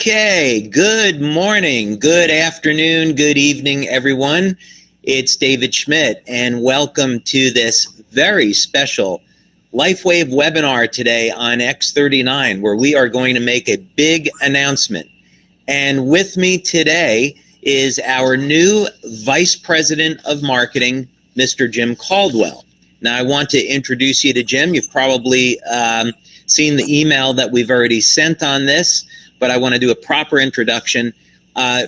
Okay, good morning, good afternoon, good evening, everyone. It's David Schmidt, and welcome to this very special Lifewave webinar today on X39, where we are going to make a big announcement. And with me today is our new Vice President of Marketing, Mr. Jim Caldwell. Now, I want to introduce you to Jim. You've probably seen the email that we've already sent on this, but I want to do a proper introduction.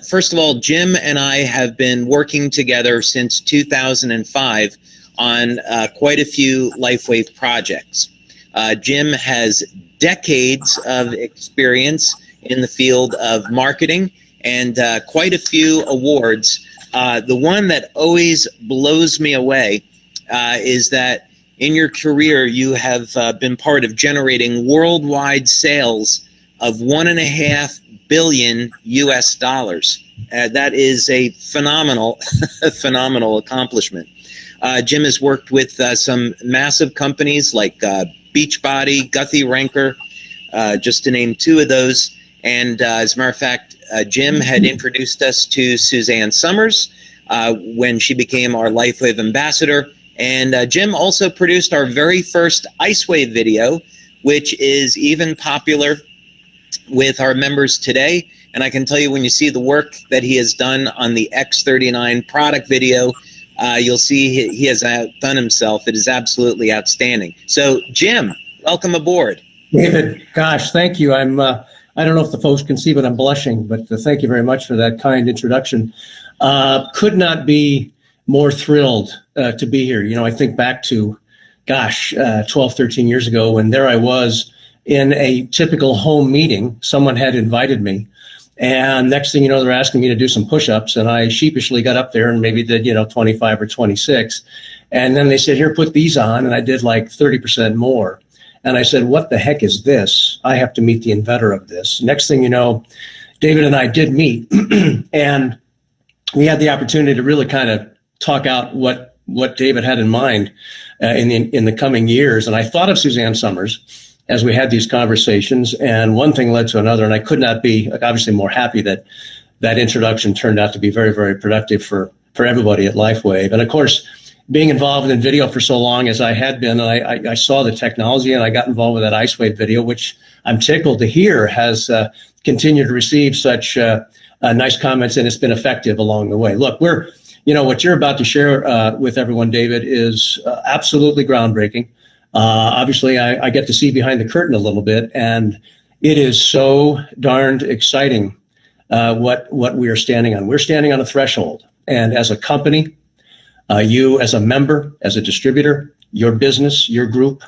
First of all, Jim and I have been working together since 2005 on quite a few Lifewave projects. Jim has decades of experience in the field of marketing and quite a few awards. The one that always blows me away is that in your career, you have been part of generating worldwide sales of $1.5 billion US. That is a phenomenal, phenomenal accomplishment. Jim has worked with some massive companies like Beachbody, Guthy-Renker, just to name two of those. And as a matter of fact, Jim had introduced us to Suzanne Summers when she became our Lifewave ambassador. And Jim also produced our very first IceWave video, which is even popular with our members today. And I can tell you, when you see the work that he has done on the X39 product video, you'll see he has outdone himself. It is absolutely outstanding. So, Jim, welcome aboard. David, gosh, thank you. I don't know if the folks can see, but I'm blushing. But thank you very much for that kind introduction. Could not be more thrilled to be here. You know, I think back to, 12, 13 years ago when there I was in a typical home meeting. Someone had invited me. And next thing you know, they're asking me to do some push-ups. And I sheepishly got up there and maybe did, 25 or 26. And then they said, here, put these on. And I did like 30% more. And I said, what the heck is this? I have to meet the inventor of this. Next thing you know, David and I did meet. And we had the opportunity to really kind of talk out what David had in mind in the coming years. And I thought of Suzanne Summers as we had these conversations, and one thing led to another. And I could not be obviously more happy that that introduction turned out to be very, very productive for everybody at Lifewave. And of course, being involved in video for so long as I had been, and I saw the technology, and I got involved with that IceWave video, which I'm tickled to hear has continued to receive such nice comments, and it's been effective along the way. Look, what you're about to share with everyone, David, is absolutely groundbreaking. Obviously, I get to see behind the curtain a little bit, and it is so darned exciting what we are standing on. We're standing on a threshold, and as a company, you as a member, as a distributor, your business, your group,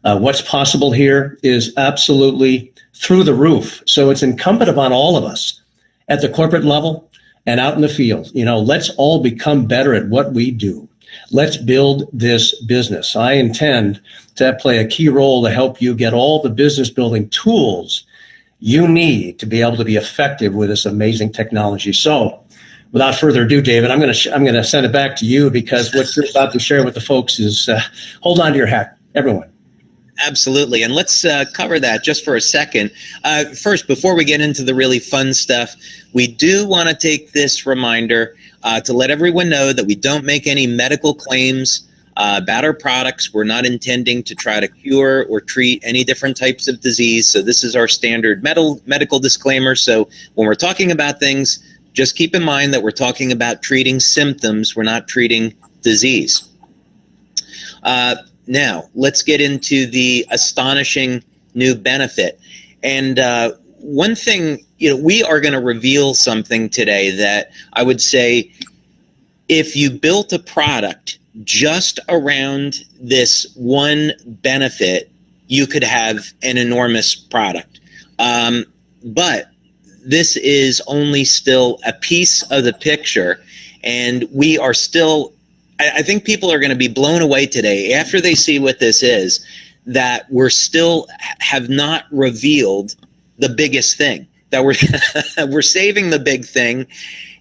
what's possible here is absolutely through the roof. So it's incumbent upon all of us at the corporate level and out in the field. Let's all become better at what we do. Let's build this business. I intend to play a key role to help you get all the business building tools you need to be able to be effective with this amazing technology. So without further ado, David, I'm going to send it back to you, because what you're about to share with the folks is hold on to your hat, everyone. Absolutely. And let's cover that just for a second. First, before we get into the really fun stuff, we do want to take this reminder to let everyone know that we don't make any medical claims about our products. We're not intending to try to cure or treat any different types of disease. So this is our standard medical disclaimer. So when we're talking about things, just keep in mind that we're talking about treating symptoms. We're not treating disease. Now, let's get into the astonishing new benefit. And one thing, we are going to reveal something today that I would say, if you built a product just around this one benefit, you could have an enormous product. But this is only still a piece of the picture, and we are still, I think people are going to be blown away today after they see what this is, that we're still have not revealed the biggest thing, that we're saving the big thing.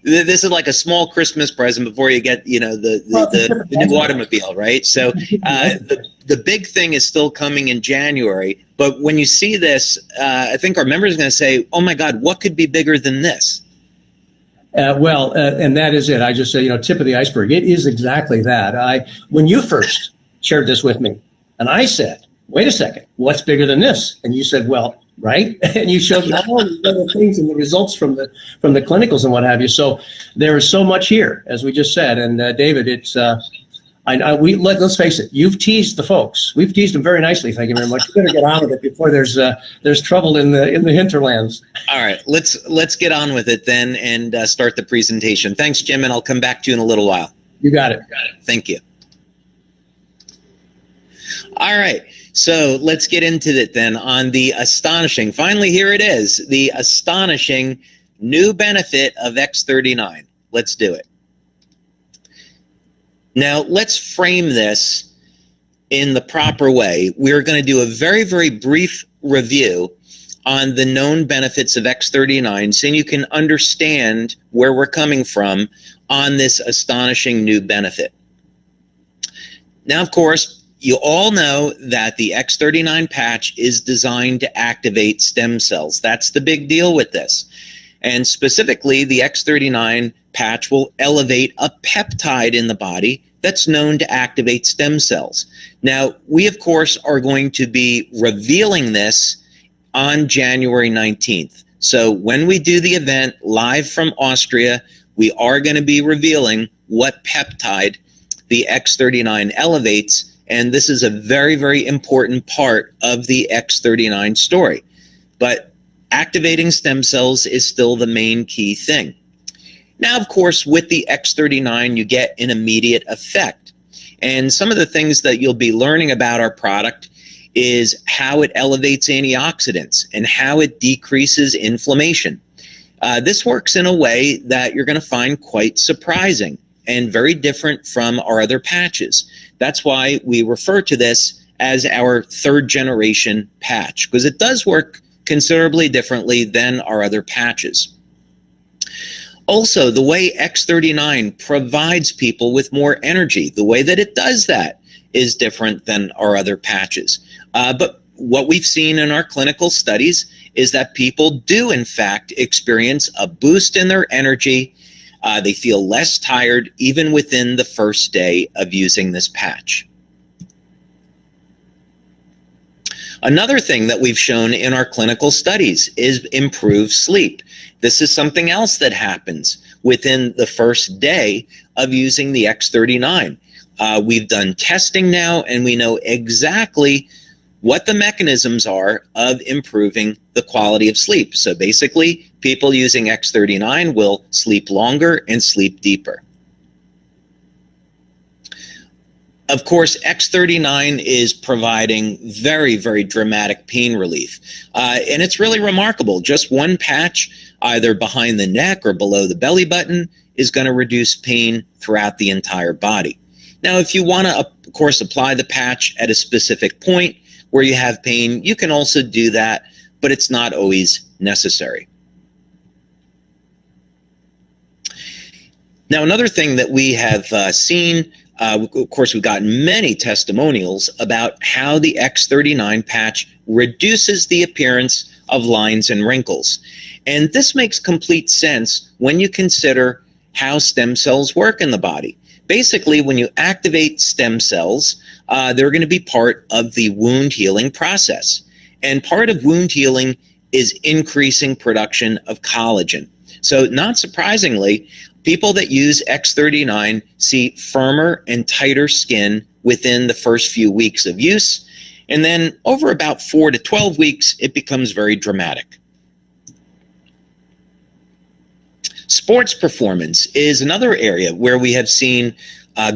This is like a small Christmas present before you get, the new automobile, right? So the big thing is still coming in January. But when you see this, I think our members are going to say, oh my God, what could be bigger than this? And that is it. I just say, tip of the iceberg. It is exactly that. When you first shared this with me, and I said, wait a second, what's bigger than this? And you said, well, right? And you showed me all these other things and the results from the clinicals and what have you. So there is so much here, as we just said. And David, it's let's face it. You've teased the folks. We've teased them very nicely. Thank you very much. You better get on with it before there's trouble in the hinterlands. All right, let's get on with it then and start the presentation. Thanks, Jim, and I'll come back to you in a little while. You got it. Thank you. All right, so let's get into it then on the astonishing. Finally, here it is, the astonishing new benefit of X39. Let's do it. Now, let's frame this in the proper way. We're going to do a very, very brief review on the known benefits of X39 so you can understand where we're coming from on this astonishing new benefit. Now, of course, you all know that the X39 patch is designed to activate stem cells. That's the big deal with this. And specifically, the X39 patch will elevate a peptide in the body that's known to activate stem cells. Now, we, of course, are going to be revealing this on January 19th. So when we do the event live from Austria, we are going to be revealing what peptide the X39 elevates. And this is a very, very important part of the X39 story. But activating stem cells is still the main key thing. Now, of course, with the X39, you get an immediate effect. And some of the things that you'll be learning about our product is how it elevates antioxidants and how it decreases inflammation. This works in a way that you're going to find quite surprising and very different from our other patches. That's why we refer to this as our third generation patch, because it does work considerably differently than our other patches. Also, the way X39 provides people with more energy, the way that it does that is different than our other patches. But what we've seen in our clinical studies is that people do, in fact, experience a boost in their energy. They feel less tired even within the first day of using this patch. Another thing that we've shown in our clinical studies is improved sleep. This is something else that happens within the first day of using the X39. We've done testing now, and we know exactly what the mechanisms are of improving the quality of sleep. So basically, people using X39 will sleep longer and sleep deeper. Of course, X39 is providing very, very dramatic pain relief. And it's really remarkable. Just one patch, either behind the neck or below the belly button, is going to reduce pain throughout the entire body. Now, if you want to, of course, apply the patch at a specific point where you have pain, you can also do that, but it's not always necessary. Now, another thing that we have seen, of course, we've gotten many testimonials about how the X39 patch reduces the appearance of lines and wrinkles. And this makes complete sense when you consider how stem cells work in the body. Basically, when you activate stem cells, they're going to be part of the wound healing process. And part of wound healing is increasing production of collagen. So not surprisingly, people that use X39 see firmer and tighter skin within the first few weeks of use. And then over about 4 to 12 weeks, it becomes very dramatic. Sports performance is another area where we have seen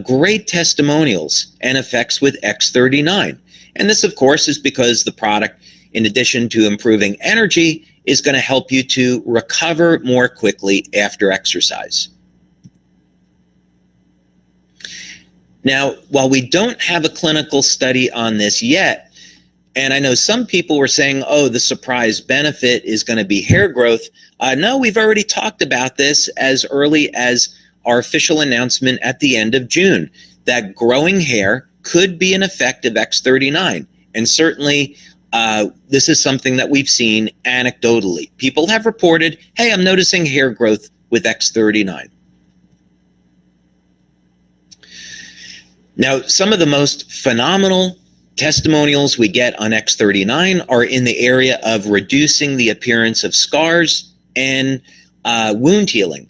great testimonials and effects with X39. And this, of course, is because the product, in addition to improving energy, is going to help you to recover more quickly after exercise. Now, while we don't have a clinical study on this yet, And I know some people were saying, oh, the surprise benefit is going to be hair growth. No, we've already talked about this as early as our official announcement at the end of June, that growing hair could be an effect of X39. And certainly, this is something that we've seen anecdotally. People have reported, hey, I'm noticing hair growth with X39. Now, some of the most phenomenal testimonials we get on X39 are in the area of reducing the appearance of scars and wound healing.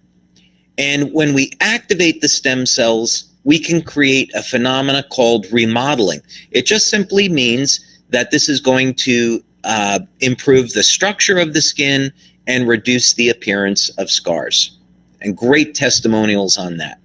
And when we activate the stem cells, we can create a phenomena called remodeling. It just simply means that this is going to improve the structure of the skin and reduce the appearance of scars. And great testimonials on that.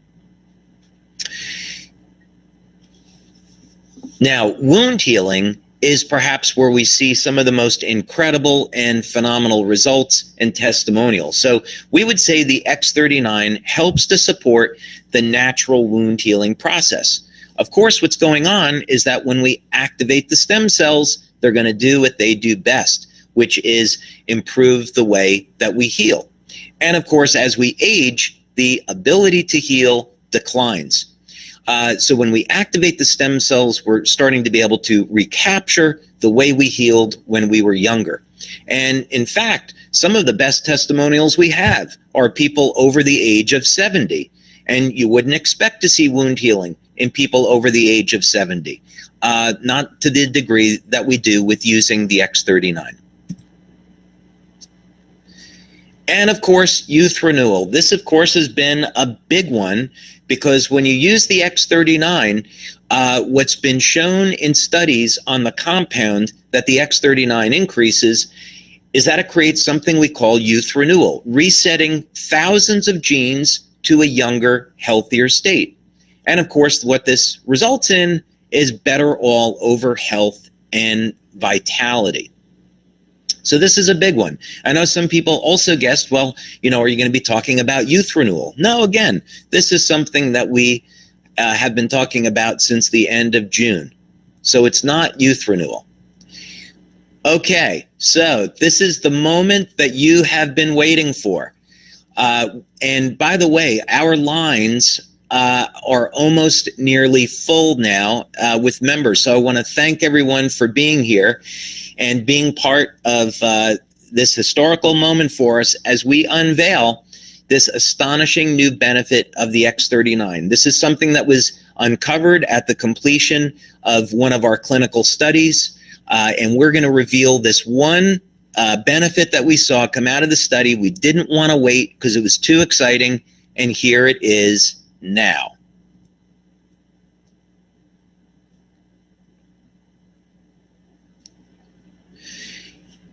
Now, wound healing is perhaps where we see some of the most incredible and phenomenal results and testimonials. So we would say the X39 helps to support the natural wound healing process. Of course, what's going on is that when we activate the stem cells, they're going to do what they do best, which is improve the way that we heal. And of course, as we age, the ability to heal declines. So when we activate the stem cells, we're starting to be able to recapture the way we healed when we were younger. And in fact, some of the best testimonials we have are people over the age of 70. And you wouldn't expect to see wound healing in people over the age of 70, not to the degree that we do with using the X39. And of course, youth renewal. This, of course, has been a big one, because when you use the X39, what's been shown in studies on the compound that the X39 increases is that it creates something we call youth renewal, resetting thousands of genes to a younger, healthier state. And of course, what this results in is better all-over health and vitality. So this is a big one. I know some people also guessed, well, are you going to be talking about youth renewal? No, again, this is something that we have been talking about since the end of June. So it's not youth renewal. Okay, so this is the moment that you have been waiting for. And by the way, our lines are almost nearly full now with members. So I want to thank everyone for being here and being part of this historical moment for us as we unveil this astonishing new benefit of the X39. This is something that was uncovered at the completion of one of our clinical studies, and we're going to reveal this one benefit that we saw come out of the study. We didn't want to wait because it was too exciting, and here it is now.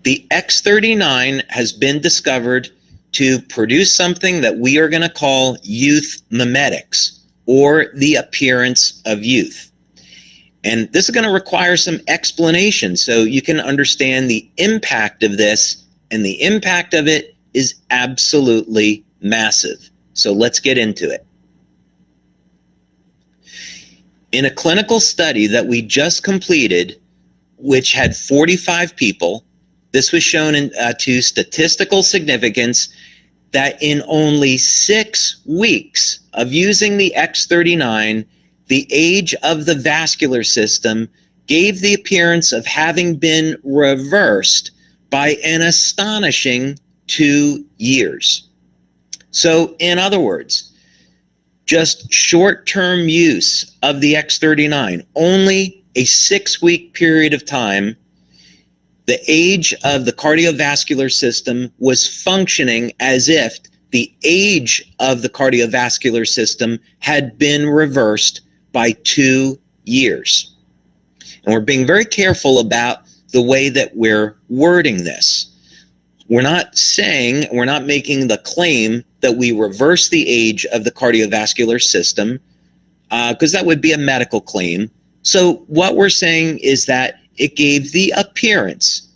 The X39 has been discovered to produce something that we are going to call youth mimetics, or the appearance of youth. And this is going to require some explanation so you can understand the impact of this, and the impact of it is absolutely massive. So let's get into it. In a clinical study that we just completed, which had 45 people, this was shown to statistical significance that in only 6 weeks of using the X39, the age of the vascular system gave the appearance of having been reversed by an astonishing 2 years. So, in other words, just short-term use of the X39, only a 6-week period of time, the age of the cardiovascular system was functioning as if the age of the cardiovascular system had been reversed by 2 years. And we're being very careful about the way that we're wording this. We're not making the claim that we reverse the age of the cardiovascular system, because that would be a medical claim. So what we're saying is that it gave the appearance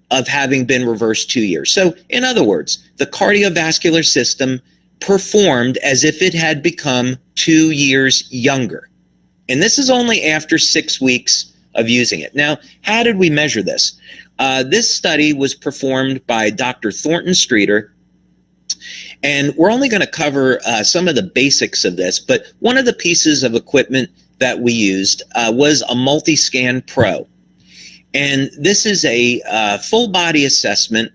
of having been reversed 2 years. So in other words, the cardiovascular system performed as if it had become 2 years younger. And this is only after 6 weeks of using it. Now, how did we measure this? This study was performed by Dr. Thornton Streeter, and we're only going to cover some of the basics of this, but one of the pieces of equipment that we used was a Multiscan Pro. And this is a full body assessment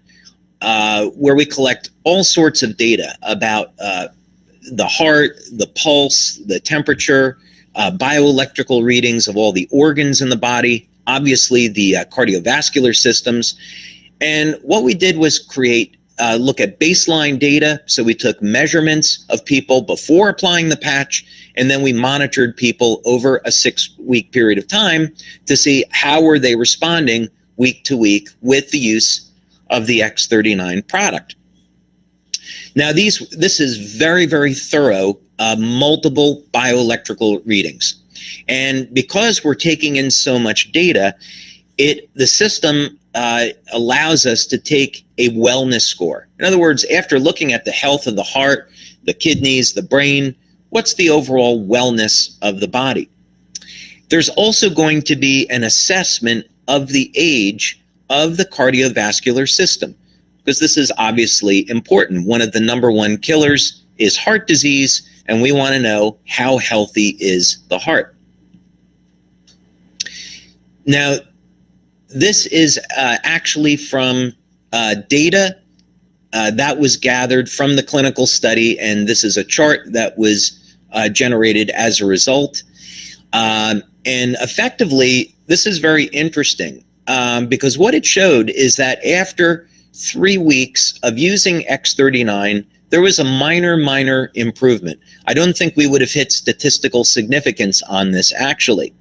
where we collect all sorts of data about the heart, the pulse, the temperature, bioelectrical readings of all the organs in the body, obviously the cardiovascular systems. And what we did was look at baseline data. So we took measurements of people before applying the patch, and then we monitored people over a 6-week period of time to see how were they responding week to week with the use of the X39 product. Now, this is very, very thorough, multiple bioelectrical readings. And because we're taking in so much data, the system allows us to take a wellness score. In other words, after looking at the health of the heart, the kidneys, the brain, what's the overall wellness of the body? There's also going to be an assessment of the age of the cardiovascular system, because this is obviously important. One of the number one killers is heart disease, and we want to know how healthy is the heart. Now, this is actually from data that was gathered from the clinical study, and this is a chart that was generated as a result. And effectively, this is very interesting because what it showed is that after 3 weeks of using X39, there was a minor improvement. I don't think we would have hit statistical significance on this actually.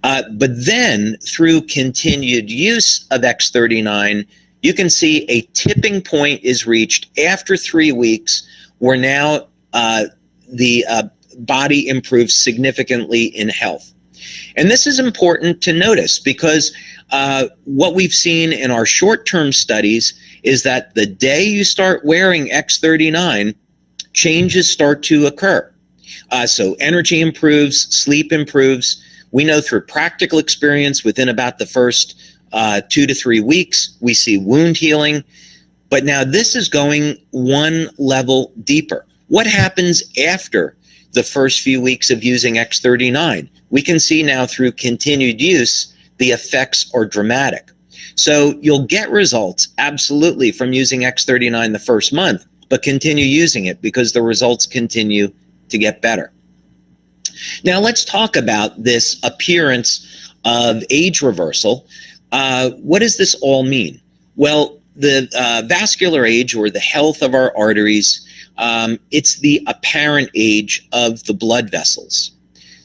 But then through continued use of X39, you can see a tipping point is reached after 3 weeks where now the body improves significantly in health. And this is important to notice because what we've seen in our short-term studies is that the day you start wearing X39, changes start to occur. So energy improves, sleep improves. We know through practical experience within about the first 2 to 3 weeks, we see wound healing. But now this is going one level deeper. What happens after the first few weeks of using X39? We can see now through continued use, the effects are dramatic. So you'll get results absolutely from using X39 the first month, but continue using it because the results continue to get better. Now let's talk about this appearance of age reversal. What does this all mean? Well, the vascular age, or the health of our arteries, it's the apparent age of the blood vessels.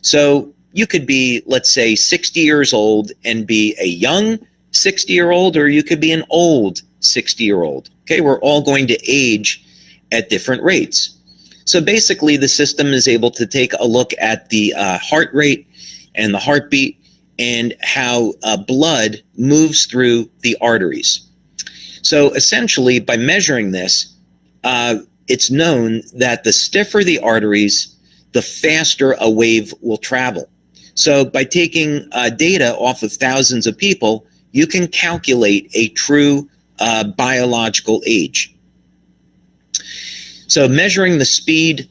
So you could be, let's say, 60 years old and be a young 60-year-old, or you could be an old 60-year-old. Okay, we're all going to age at different rates. So basically, the system is able to take a look at the heart rate and the heartbeat and how blood moves through the arteries. So essentially, by measuring this, it's known that the stiffer the arteries, the faster a wave will travel. So by taking data off of thousands of people, you can calculate a true biological age. So measuring the speed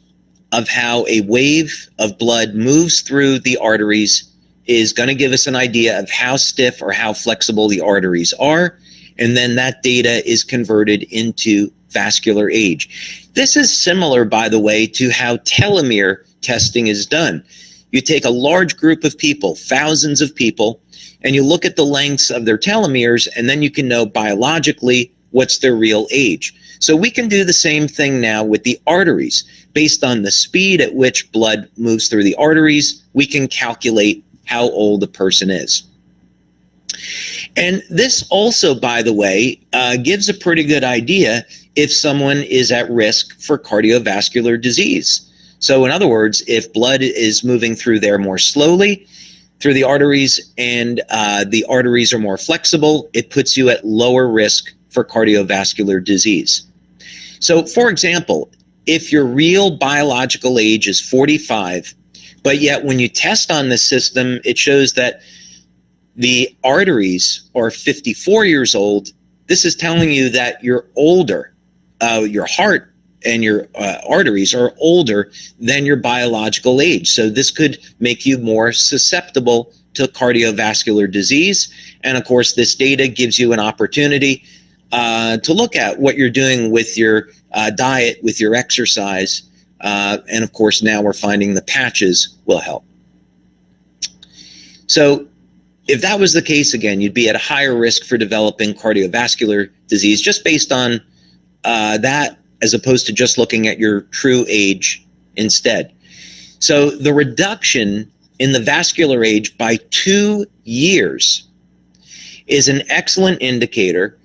of how a wave of blood moves through the arteries is going to give us an idea of how stiff or how flexible the arteries are. And then that data is converted into vascular age. This is similar, by the way, to how telomere testing is done. You take a large group of people, thousands of people, and you look at the lengths of their telomeres, and then you can know biologically what's their real age. So we can do the same thing now with the arteries. Based on the speed at which blood moves through the arteries, we can calculate how old a person is. And this also, by the way, gives a pretty good idea if someone is at risk for cardiovascular disease. So in other words, if blood is moving through there more slowly, through the arteries, and the arteries are more flexible, it puts you at lower risk for cardiovascular disease. So for example, if your real biological age is 45, but yet when you test on the system, it shows that the arteries are 54 years old, this is telling you that you're older. Your heart and your arteries are older than your biological age. So this could make you more susceptible to cardiovascular disease. And of course, this data gives you an opportunity to look at what you're doing with your diet, with your exercise. And of course, now we're finding the patches will help. So if that was the case, again, you'd be at a higher risk for developing cardiovascular disease just based on that, as opposed to just looking at your true age instead. So the reduction in the vascular age by 2 years is an excellent indicator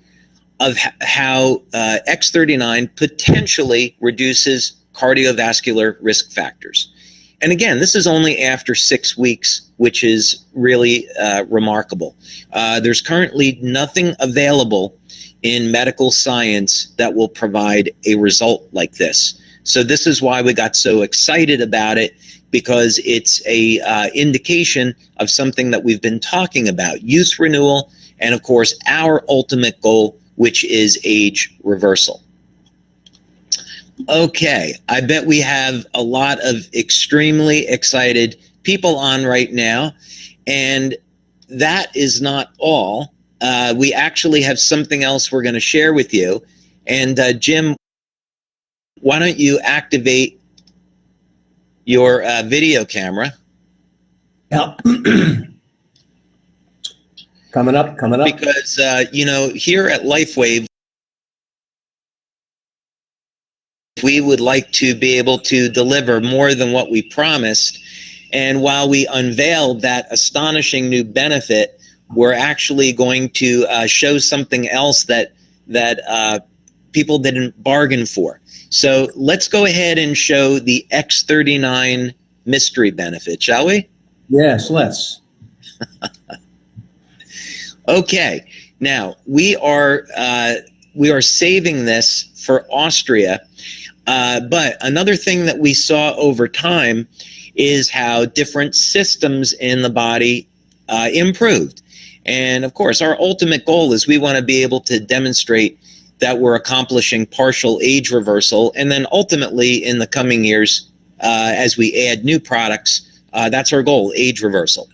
of how X39 potentially reduces cardiovascular risk factors. And again, this is only after 6 weeks, which is really remarkable. There's currently nothing available in medical science that will provide a result like this. So this is why we got so excited about it, because it's a indication of something that we've been talking about, youth renewal, and of course, our ultimate goal, which is age reversal. Okay, I bet we have a lot of extremely excited people on right now, and that is not all. We actually have something else we're going to share with you. And Jim, why don't you activate your video camera? Yeah. Coming up. Because, you know, here at Lifewave, we would like to be able to deliver more than what we promised. And while we unveiled that astonishing new benefit, we're actually going to show something else that people didn't bargain for. So let's go ahead and show the X39 mystery benefit, shall we? Yes, let's. Okay, now we are saving this for Austria, but another thing that we saw over time is how different systems in the body improved. And of course, our ultimate goal is we want to be able to demonstrate that we're accomplishing partial age reversal, and then ultimately in the coming years, as we add new products, that's our goal, age reversal.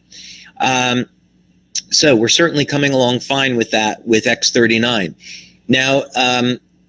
So we're certainly coming along fine with that with X39. Now,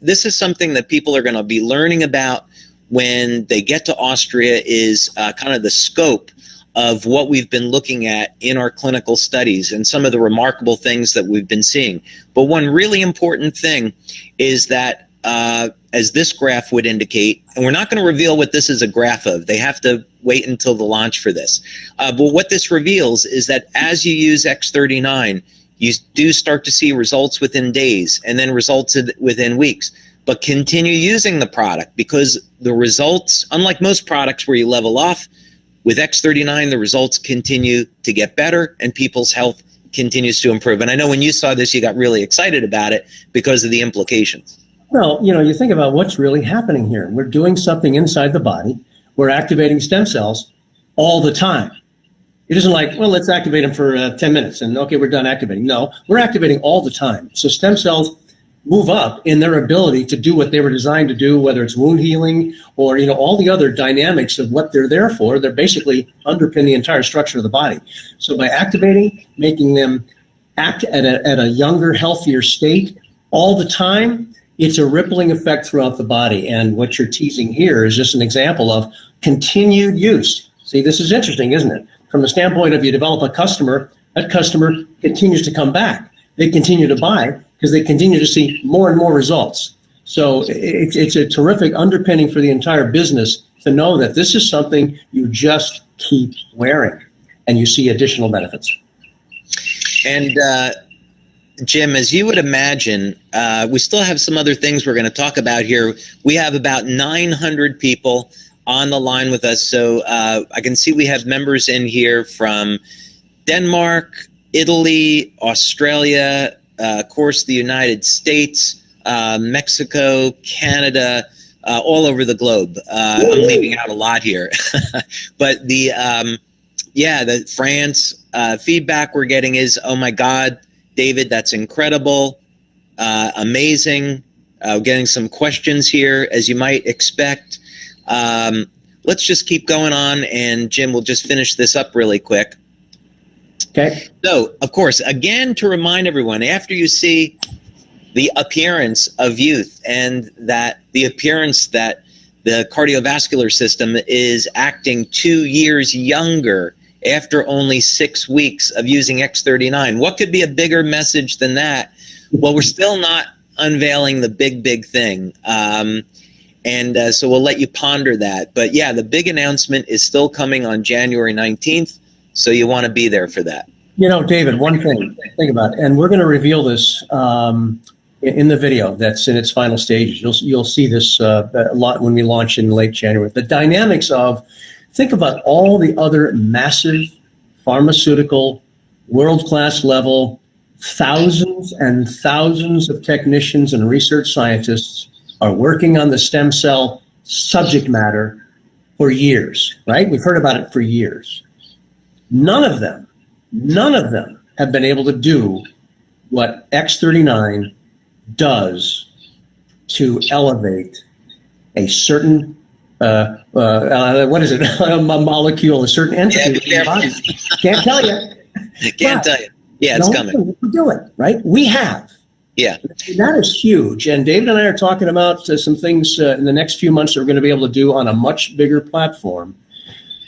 this is something that people are going to be learning about when they get to Austria, is kind of the scope of what we've been looking at in our clinical studies and some of the remarkable things that we've been seeing. But one really important thing is that, as this graph would indicate, and we're not going to reveal what this is a graph of, they have to wait until the launch for this. But what this reveals is that as you use X39, you do start to see results within days and then results within weeks. But continue using the product, because the results, unlike most products where you level off, with X39, the results continue to get better and people's health continues to improve. And I know when you saw this, you got really excited about it because of the implications. Well, you know, you think about what's really happening here. We're doing something inside the body. We're activating stem cells all the time. It isn't like, well, let's activate them for 10 minutes and okay, we're done activating. No, we're activating all the time. So stem cells move up in their ability to do what they were designed to do, whether it's wound healing or, you know, all the other dynamics of what they're there for. They're basically underpin the entire structure of the body. So by activating, making them act at a younger, healthier state all the time, it's a rippling effect throughout the body. And what you're teasing here is just an example of continued use. See, this is interesting, isn't it? From the standpoint of you develop a customer, that customer continues to come back. They continue to buy because they continue to see more and more results. So it's a terrific underpinning for the entire business to know that this is something you just keep wearing and you see additional benefits. And Jim, as you would imagine, we still have some other things we're going to talk about here. We have about 900 people on the line with us. So I can see we have members in here from Denmark, Italy, Australia, of course, the United States, Mexico, Canada, all over the globe. I'm leaving out a lot here. But yeah, the France feedback we're getting is, oh my God, David, that's incredible, amazing. Getting some questions here, as you might expect. Let's just keep going on, and Jim will just finish this up really quick. Okay. So, of course, again, to remind everyone, after you see the appearance of youth and that the appearance that the cardiovascular system is acting 2 years younger after only 6 weeks of using X39, what could be a bigger message than that? Well, we're still not unveiling the big thing. So we'll let you ponder that. But yeah, the big announcement is still coming on January 19th. So you want to be there for that. You know, David, one thing, think about it, and we're going to reveal this in the video that's in its final stages. You'll see this a lot when we launch in late January. The dynamics of, think about all the other massive pharmaceutical, world-class level, thousands and thousands of technicians and research scientists are working on the stem cell subject matter for years, right? We've heard about it for years. None of them have been able to do what X39 does to elevate a certain, what is it, a molecule, a certain entity in the body. Can't tell you. Can't tell you. Yeah, it's coming. We do it, right? We have. Yeah. That is huge. And David and I are talking about some things in the next few months that we're going to be able to do on a much bigger platform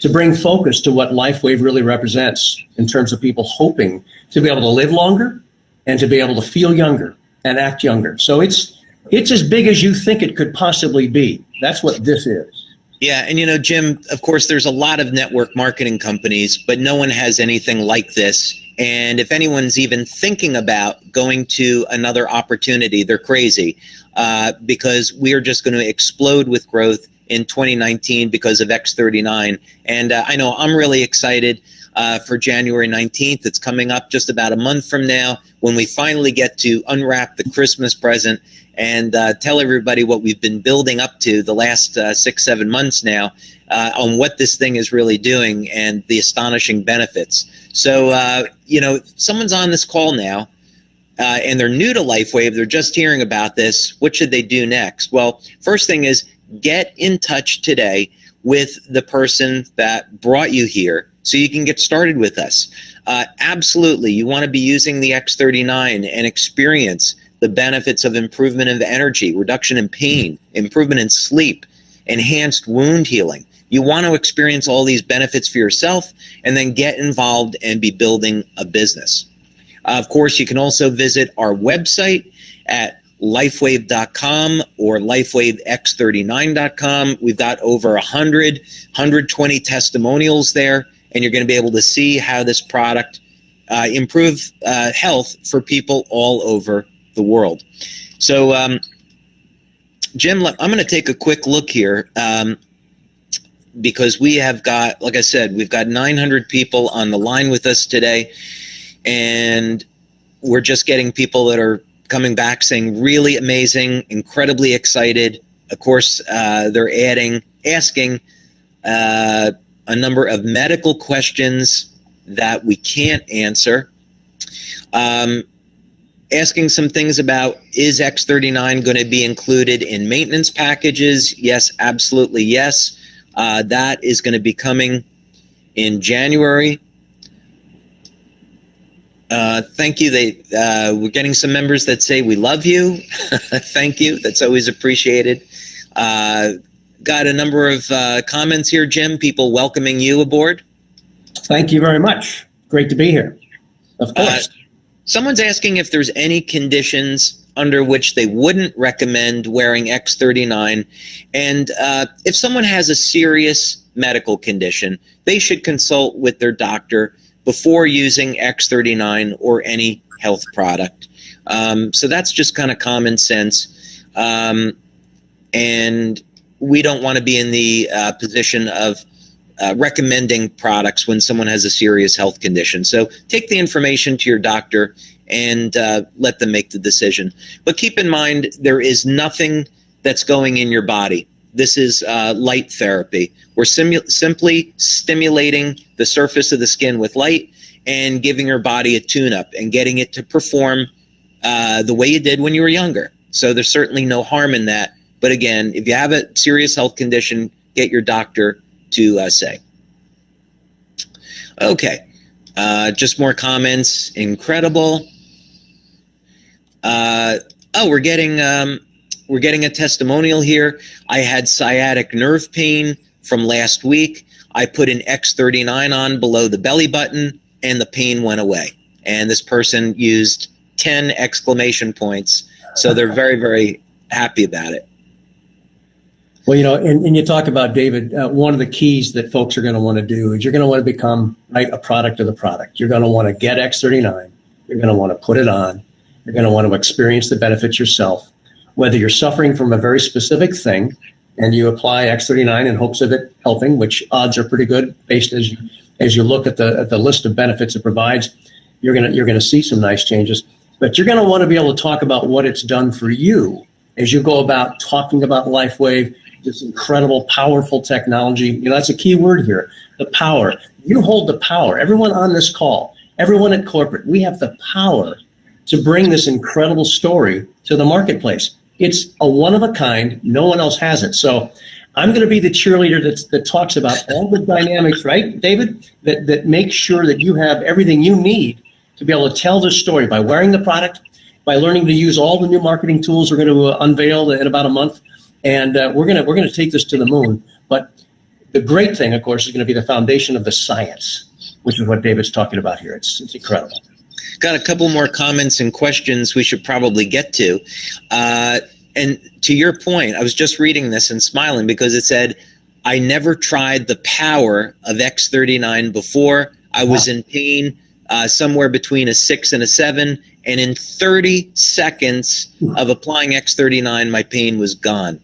to bring focus to what Lifewave really represents in terms of people hoping to be able to live longer and to be able to feel younger and act younger. So it's as big as you think it could possibly be. That's what this is. Yeah, and you know, Jim, of course, there's a lot of network marketing companies, but no one has anything like this. And if anyone's even thinking about going to another opportunity, they're crazy, because we are just going to explode with growth in 2019 because of X39. And I know I'm really excited for January 19th. It's coming up just about a month from now when we finally get to unwrap the Christmas present and tell everybody what we've been building up to the last 6-7 months now on what this thing is really doing and the astonishing benefits. So, you know, someone's on this call now and they're new to Lifewave. They're just hearing about this. What should they do next? Well, first thing is get in touch today with the person that brought you here so you can get started with us. Absolutely, you want to be using the X39 and experience the benefits of improvement of energy, reduction in pain, improvement in sleep, enhanced wound healing. You want to experience all these benefits for yourself and then get involved and be building a business. Of course, you can also visit our website at lifewave.com or lifewavex39.com. We've got over 120 testimonials there, and you're going to be able to see how this product improves health for people all over the world. So, Jim, I'm going to take a quick look here because we have got, like I said, we've got 900 people on the line with us today, and we're just getting people that are coming back saying really amazing, incredibly excited. Of course, they're asking a number of medical questions that we can't answer. Asking some things about, is X39 going to be included in maintenance packages? Yes, absolutely yes. That is going to be coming in January. Thank you. We're getting some members that say we love you. Thank you. That's always appreciated. Got a number of comments here, Jim, people welcoming you aboard. Thank you very much. Great to be here. Of course. Someone's asking if there's any conditions under which they wouldn't recommend wearing X39. And if someone has a serious medical condition, they should consult with their doctor before using X39 or any health product. So that's just kind of common sense. And we don't want to be in the position of recommending products when someone has a serious health condition. So take the information to your doctor and let them make the decision. But keep in mind, there is nothing that's going in your body this is light therapy. We're simply stimulating the surface of the skin with light and giving your body a tune-up and getting it to perform the way you did when you were younger. So there's certainly no harm in that. But again, if you have a serious health condition, get your doctor to say. Okay, just more comments. Incredible. We're getting a testimonial here. I had sciatic nerve pain from last week. I put an X39 on below the belly button and the pain went away. And this person used 10 exclamation points. So they're very, very happy about it. Well, you know, and you talk about, David, one of the keys that folks are going to want to do is you're going to want to become a product of the product. You're going to want to get X39. You're going to want to put it on. You're going to want to experience the benefits yourself. Whether you're suffering from a very specific thing and you apply X39 in hopes of it helping, which odds are pretty good based as you look at the list of benefits it provides, you're going to see some nice changes. But you're going to want to be able to talk about what it's done for you as you go about talking about Lifewave, this incredible, powerful technology. You know, that's a key word here, the power. You hold the power. Everyone on this call, everyone at corporate, we have the power to bring this incredible story to the marketplace. It's a one of a kind. No one else has it. So I'm going to be the cheerleader that talks about all the dynamics, right, David, that makes sure that you have everything you need to be able to tell this story by wearing the product, by learning to use all the new marketing tools we're going to unveil in about a month. And we're going to take this to the moon. But the great thing, of course, is going to be the foundation of the science, which is what David's talking about here. It's incredible. Got a couple more comments and questions we should probably get to. And to your point, I was just reading this and smiling because it said, I never tried the power of X39 before. I was in pain somewhere between a 6 and a 7. And in 30 seconds of applying X39, my pain was gone.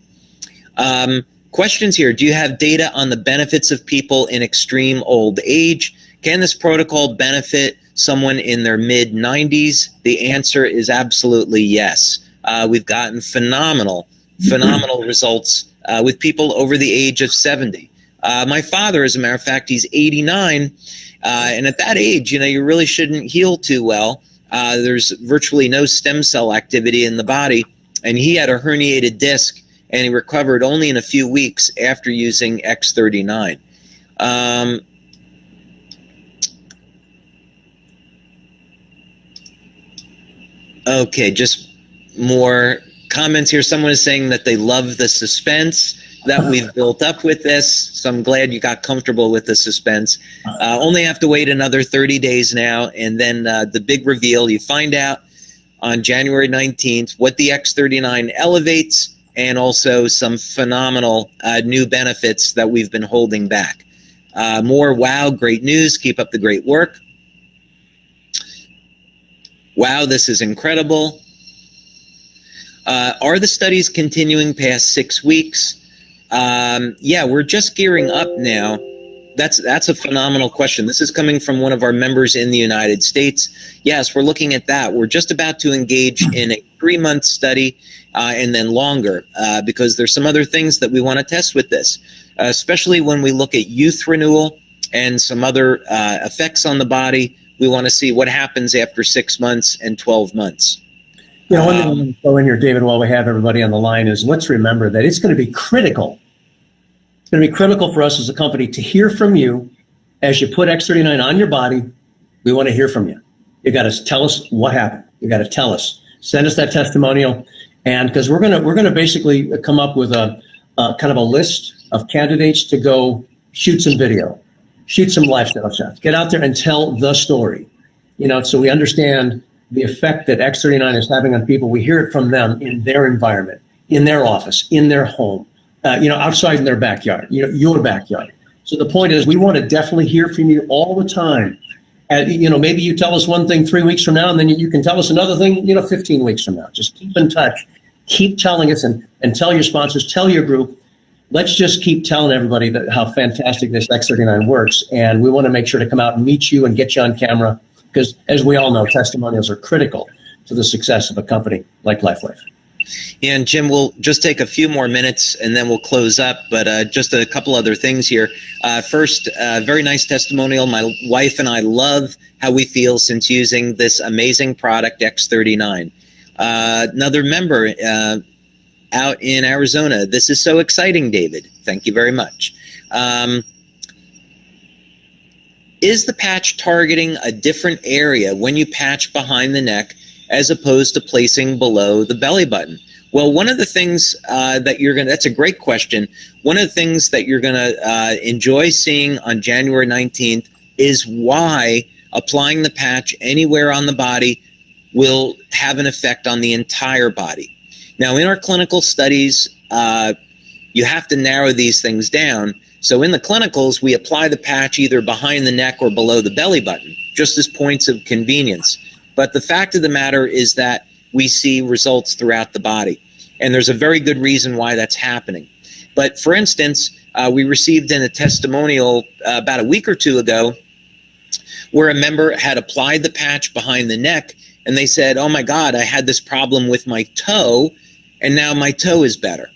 Questions here. Do you have data on the benefits of people in extreme old age? Can this protocol benefit someone in their mid-90s? The answer is absolutely yes. We've gotten phenomenal results with people over the age of 70. My father, as a matter of fact, he's 89. And at that age, you know, you really shouldn't heal too well. There's virtually no stem cell activity in the body. And he had a herniated disc and he recovered only in a few weeks after using X39. Okay, just more comments here. Someone is saying that they love the suspense that we've built up with this. So I'm glad you got comfortable with the suspense. Only have to wait another 30 days now. And then the big reveal, you find out on January 19th what the X39 elevates and also some phenomenal new benefits that we've been holding back. More wow, great news. Keep up the great work. Wow, this is incredible. Are the studies continuing past 6 weeks? Yeah, we're just gearing up now. That's a phenomenal question. This is coming from one of our members in the United States. Yes, we're looking at that. We're just about to engage in a 3-month study and then longer because there's some other things that we want to test with this, especially when we look at youth renewal and some other effects on the body. We want to see what happens after 6 months and 12 months. You know, one thing I'm going to throw in here, David, while we have everybody on the line is let's remember that it's going to be critical. It's going to be critical for us as a company to hear from you as you put X39 on your body. We want to hear from you. You got to tell us what happened. You got to tell us. Send us that testimonial, and because we're going to basically come up with a kind of a list of candidates to go shoot some video, shoot some lifestyle shots, get out there and tell the story. You know, so we understand the effect that X39 is having on people. We hear it from them in their environment, in their office, in their home, you know, outside in their backyard, you know, your backyard. So the point is we want to definitely hear from you all the time. You know, maybe you tell us one thing 3 weeks from now, and then you can tell us another thing, you know, 15 weeks from now. Just keep in touch. Keep telling us and tell your sponsors, tell your group. Let's just keep telling everybody that how fantastic this X39 works. And we want to make sure to come out and meet you and get you on camera. Because as we all know, testimonials are critical to the success of a company like Lifewave. And Jim, we'll just take a few more minutes and then we'll close up. But just a couple other things here. First, very nice testimonial. My wife and I love how we feel since using this amazing product, X39. Another member out in Arizona. This is so exciting, David. Thank you very much. Is the patch targeting a different area when you patch behind the neck as opposed to placing below the belly button? Well, one of the things that's a great question. One of the things that you're going to enjoy seeing on January 19th is why applying the patch anywhere on the body will have an effect on the entire body. Now, in our clinical studies, you have to narrow these things down. So in the clinicals, we apply the patch either behind the neck or below the belly button, just as points of convenience. But the fact of the matter is that we see results throughout the body. And there's a very good reason why that's happening. But for instance, we received in a testimonial about a week or two ago where a member had applied the patch behind the neck and they said, oh my God, I had this problem with my toe and now my toe is better.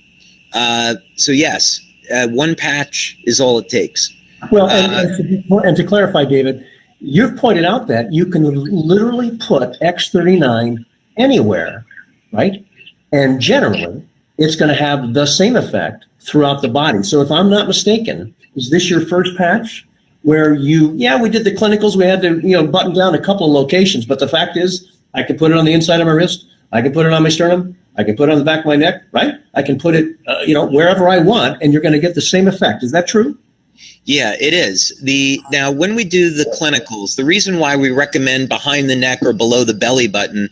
So yes, one patch is all it takes. Well, and to clarify, David, you've pointed out that you can literally put X39 anywhere, right? And generally, it's going to have the same effect throughout the body. So if I'm not mistaken, is this your first patch where we did the clinicals, we had to, button down a couple of locations, but the fact is I can put it on the inside of my wrist, I can put it on my sternum, I can put it on the back of my neck, right? I can put it, wherever I want, and you're going to get the same effect. Is that true? Yeah, it is. Now, when we do the clinicals, the reason why we recommend behind the neck or below the belly button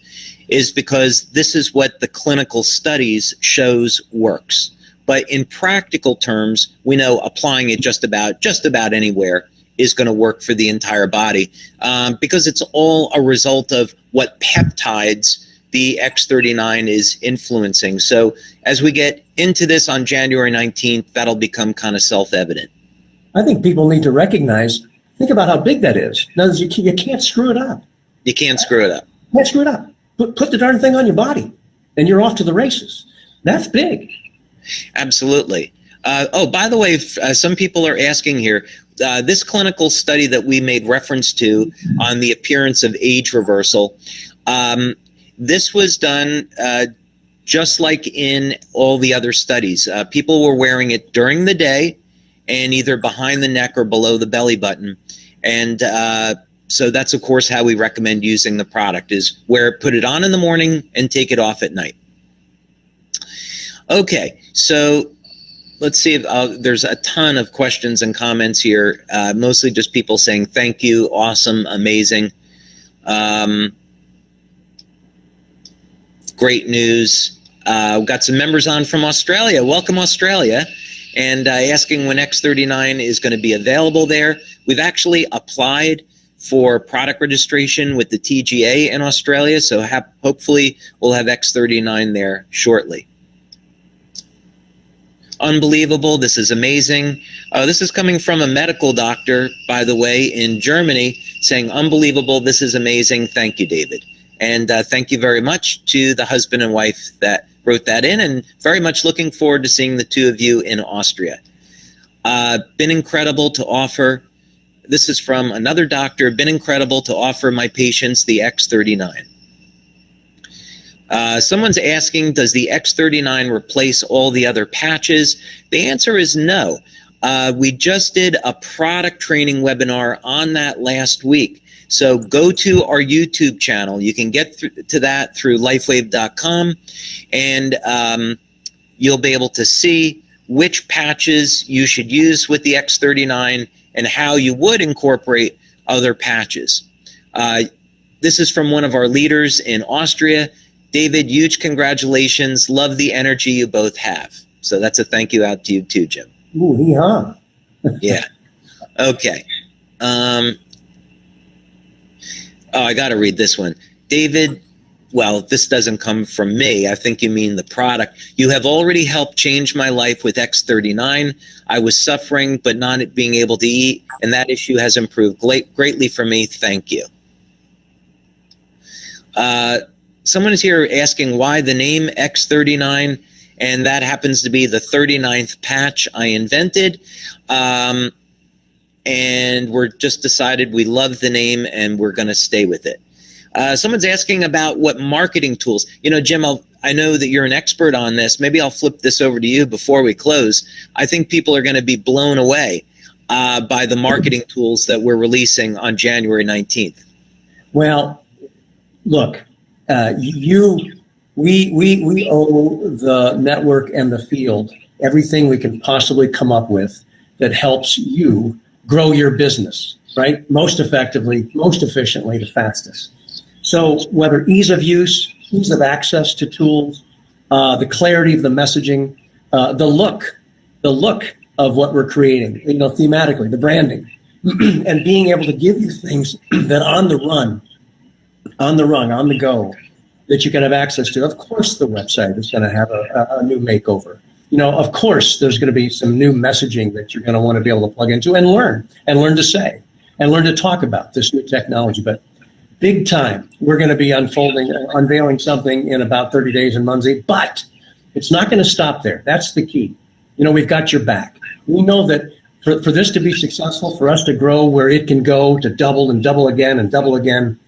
is because this is what the clinical studies shows works. But in practical terms, we know applying it just about anywhere is going to work for the entire body because it's all a result of what peptides the X39 is influencing. So as we get into this on January 19th, that'll become kind of self-evident. I think people need to recognize, think about how big that is. In other words, you can't screw it up. You can't screw it up. You can't screw it up. Put the darn thing on your body and you're off to the races. That's big. Absolutely. By the way, some people are asking here, this clinical study that we made reference to on the appearance of age reversal, this was done just like in all the other studies. People were wearing it during the day and either behind the neck or below the belly button. And so that's, of course, how we recommend using the product is put it on in the morning and take it off at night. Okay, so let's see if there's a ton of questions and comments here, mostly just people saying thank you, awesome, amazing. Great news. We've got some members on from Australia. Welcome, Australia. And asking when X39 is going to be available there. We've actually applied for product registration with the TGA in Australia, so hopefully we'll have X39 there shortly. Unbelievable. This is amazing. This is coming from a medical doctor, by the way, in Germany, saying, unbelievable. This is amazing. Thank you, David. And thank you very much to the husband and wife that wrote that in, and very much looking forward to seeing the two of you in Austria. Been incredible to offer. This is from another doctor. Been incredible to offer my patients the X39. Someone's asking, does the X39 replace all the other patches? The answer is no. We just did a product training webinar on that last week. So go to our YouTube channel. You can get to that through lifewave.com, and you'll be able to see which patches you should use with the X39 and how you would incorporate other patches. This is from one of our leaders in Austria. David, huge congratulations. Love the energy you both have. So that's a thank you out to you too, Jim. Ooh, yeah. Yeah. Okay. I got to read this one. David, well, this doesn't come from me. I think you mean the product. You have already helped change my life with X39. I was suffering, but not being able to eat, and that issue has improved greatly for me. Thank you. someone is here asking why the name X39, and that happens to be the 39th patch I invented. And we're just decided we love the name and we're going to stay with it. Someone's asking about what marketing tools. Jim, I know that you're an expert on this. Maybe I'll flip this over to you before we close. I think people are going to be blown away by the marketing tools that we're releasing on January 19th. Well, look, we owe the network and the field everything we can possibly come up with that helps you grow your business, right? Most effectively, most efficiently, the fastest. So whether ease of use, ease of access to tools, the clarity of the messaging, the look of what we're creating, thematically, the branding, and being able to give you things that on the go, that you can have access to. Of course, the website is going to have a new makeover. Of course, there's going to be some new messaging that you're going to want to be able to plug into and learn to say, and learn to talk about this new technology. But big time, we're going to be unveiling something in about 30 days in Muncie, but it's not going to stop there. That's the key. We've got your back. We know that for this to be successful, for us to grow where it can go, to double and double again and double again,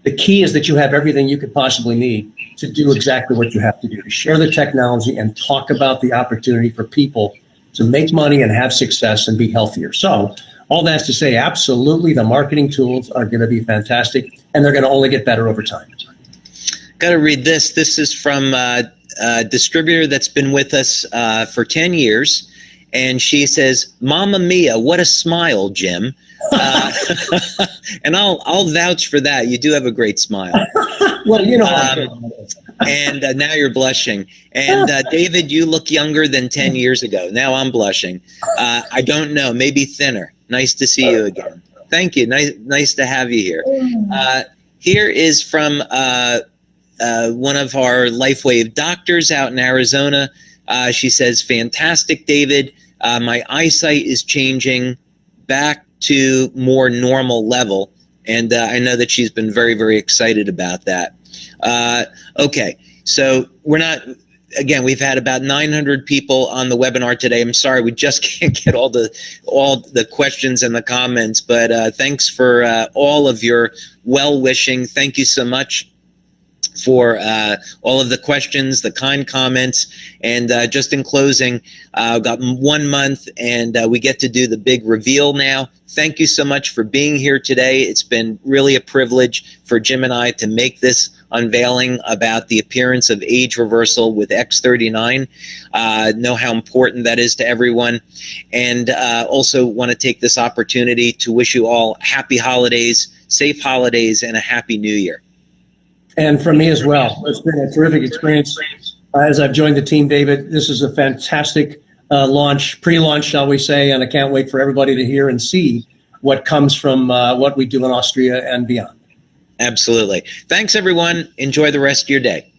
the key is that you have everything you could possibly need to do exactly what you have to do, to share the technology and talk about the opportunity for people to make money and have success and be healthier. So all that's to say, absolutely, the marketing tools are going to be fantastic, and they're going to only get better over time. Got to read this. This is from a distributor that's been with us for 10 years. And she says, "Mamma mia, what a smile, Jim." And I'll vouch for that. You do have a great smile. Well, and now you're blushing. And David, you look younger than 10 years ago. Now I'm blushing. I don't know, maybe thinner. Nice to see you again. Thank you. Nice to have you here. Here is from one of our Lifewave doctors out in Arizona. She says, "Fantastic, David. My eyesight is changing back to more normal level." And I know that she's been very, very excited about that. Okay, so we've had about 900 people on the webinar today. I'm sorry, we just can't get all the questions and the comments, but thanks for all of your well-wishing. Thank you so much for all of the questions, the kind comments, and just in closing, I've got 1 month and we get to do the big reveal now. Thank you so much for being here today. It's been really a privilege for Jim and I to make this unveiling about the appearance of age reversal with X39. Know how important that is to everyone, and also want to take this opportunity to wish you all happy holidays, safe holidays, and a happy new year. And from me as well. It's been a terrific experience as I've joined the team, David. This is a fantastic pre-launch, shall we say, and I can't wait for everybody to hear and see what comes from what we do in Austria and beyond. Absolutely. Thanks, everyone. Enjoy the rest of your day.